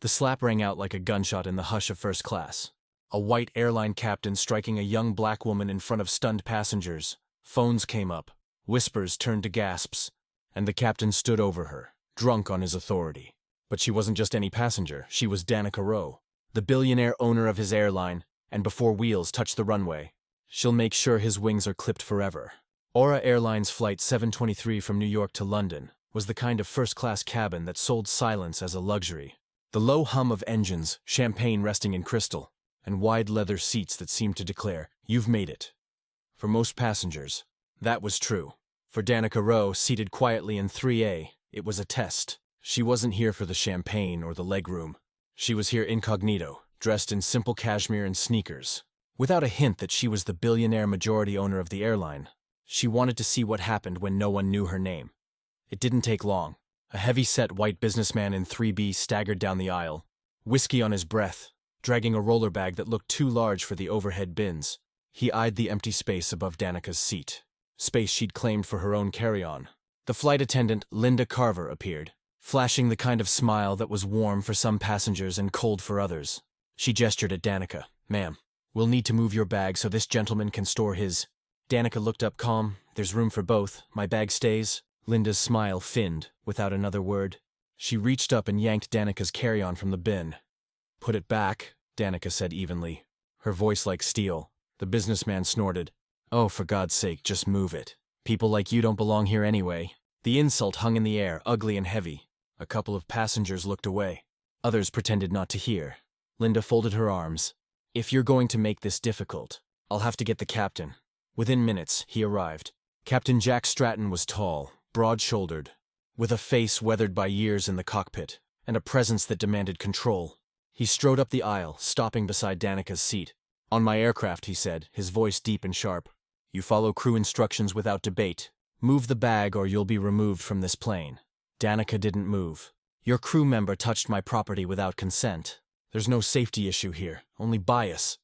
The slap rang out like a gunshot in the hush of first class. A white airline captain striking a young black woman in front of stunned passengers. Phones came up. Whispers turned to gasps. And the captain stood over her, drunk on his authority. But she wasn't just any passenger. She was Danica Rowe, the billionaire owner of his airline, and before wheels touch the runway, she'll make sure his wings are clipped forever. Aura Airlines Flight 723 from New York to London was the kind of first-class cabin that sold silence as a luxury. The low hum of engines, champagne resting in crystal, and wide leather seats that seemed to declare, "You've made it." For most passengers, that was true. For Danica Rowe, seated quietly in 3A, it was a test. She wasn't here for the champagne or the legroom. She was here incognito, dressed in simple cashmere and sneakers. Without a hint that she was the billionaire majority owner of the airline, she wanted to see what happened when no one knew her name. It didn't take long. A heavy-set white businessman in 3B staggered down the aisle, whiskey on his breath, dragging a roller bag that looked too large for the overhead bins. He eyed the empty space above Danica's seat, space she'd claimed for her own carry-on. The flight attendant, Linda Carver, appeared, flashing the kind of smile that was warm for some passengers and cold for others. She gestured at Danica. "Ma'am, we'll need to move your bag so this gentleman can store his—" Danica looked up calm. "There's room for both. My bag stays." Linda's smile thinned, without another word. She reached up and yanked Danica's carry-on from the bin. "Put it back," Danica said evenly, her voice like steel. The businessman snorted. "Oh, for God's sake, just move it. People like you don't belong here anyway." The insult hung in the air, ugly and heavy. A couple of passengers looked away. Others pretended not to hear. Linda folded her arms. "If you're going to make this difficult, I'll have to get the captain." Within minutes, he arrived. Captain Jack Stratton was tall, broad-shouldered, with a face weathered by years in the cockpit, and a presence that demanded control. He strode up the aisle, stopping beside Danica's seat. "On my aircraft," he said, his voice deep and sharp. "You follow crew instructions without debate. Move the bag or you'll be removed from this plane." Danica didn't move. "Your crew member touched my property without consent. There's no safety issue here, only bias."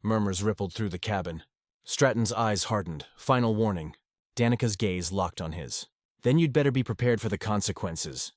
Murmurs rippled through the cabin. Stratton's eyes hardened. Final warning. Danica's gaze locked on his. "Then you'd better be prepared for the consequences."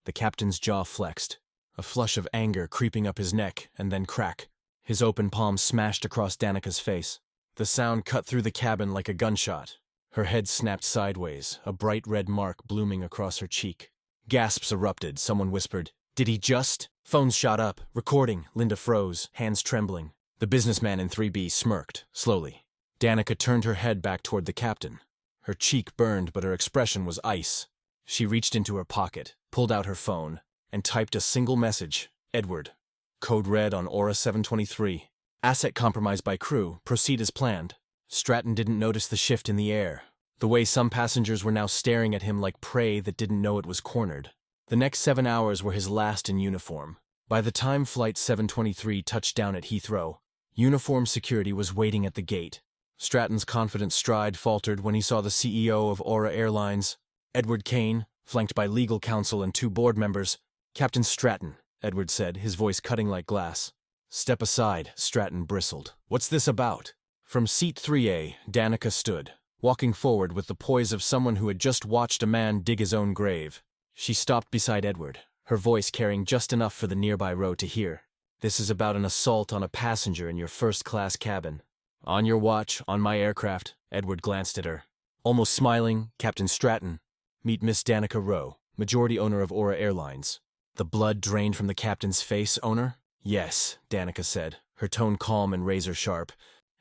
The captain's jaw flexed, a flush of anger creeping up his neck, and then crack. His open palm smashed across Danica's face. The sound cut through the cabin like a gunshot. Her head snapped sideways, a bright red mark blooming across her cheek. Gasps erupted. Someone whispered, "Did he just?" Phones shot up. Recording. Linda froze, hands trembling. The businessman in 3B smirked, slowly. Danica turned her head back toward the captain. Her cheek burned, but her expression was ice. She reached into her pocket, pulled out her phone, and typed a single message. "Edward. Code red on Aura 723. Asset compromised by crew. Proceed as planned." Stratton didn't notice the shift in the air, the way some passengers were now staring at him like prey that didn't know it was cornered. The next 7 hours were his last in uniform. By the time Flight 723 touched down at Heathrow, uniformed security was waiting at the gate. Stratton's confident stride faltered when he saw the CEO of Aura Airlines, Edward Kane, flanked by legal counsel and 2 board members. "Captain Stratton," Edward said, his voice cutting like glass. "Step aside," Stratton bristled. "What's this about?" From seat 3A, Danica stood, walking forward with the poise of someone who had just watched a man dig his own grave. She stopped beside Edward, her voice carrying just enough for the nearby row to hear. "This is about an assault on a passenger in your first-class cabin." "On your watch, on my aircraft." Edward glanced at her. Almost smiling, "Captain Stratton, meet Miss Danica Rowe, majority owner of Aura Airlines." The blood drained from the captain's face. "Owner?" "Yes," Danica said, her tone calm and razor-sharp.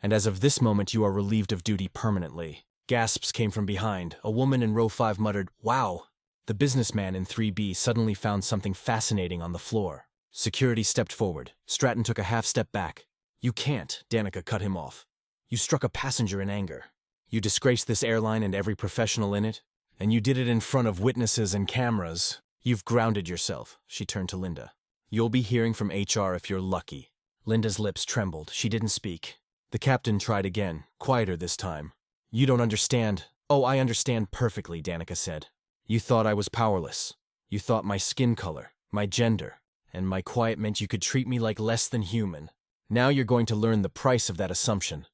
"And as of this moment you are relieved of duty permanently." Gasps came from behind. A woman in row 5 muttered, "Wow!" The businessman in 3B suddenly found something fascinating on the floor. Security stepped forward. Stratton took a half-step back. "You can't," Danica cut him off. "You struck a passenger in anger. You disgraced this airline and every professional in it, and you did it in front of witnesses and cameras. You've grounded yourself." She turned to Linda. "You'll be hearing from HR if you're lucky." Linda's lips trembled. She didn't speak. The captain tried again, quieter this time. "You don't understand." "Oh, I understand perfectly," Danica said. "You thought I was powerless. You thought my skin color, my gender, and my quiet meant you could treat me like less than human. Now you're going to learn the price of that assumption."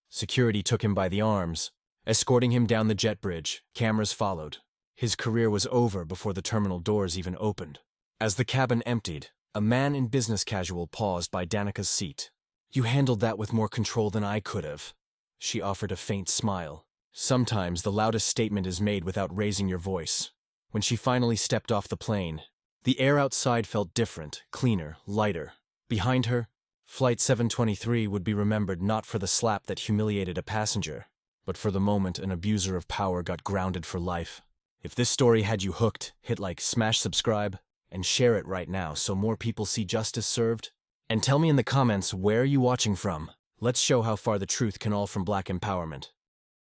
Security took him by the arms, escorting him down the jet bridge. Cameras followed. His career was over before the terminal doors even opened. As the cabin emptied, A man in business casual paused by Danica's seat. You handled that with more control than I could have. She offered a faint smile. Sometimes the loudest statement is made without raising your voice. When she finally stepped off the plane, the air outside felt different, cleaner, lighter. Behind her, Flight 723 would be remembered not for the slap that humiliated a passenger, but for the moment an abuser of power got grounded for life. If this story had you hooked, hit like, smash subscribe, and share it right now so more people see justice served. And tell me in the comments where are you watching from. Let's show how far the truth can all from Black empowerment.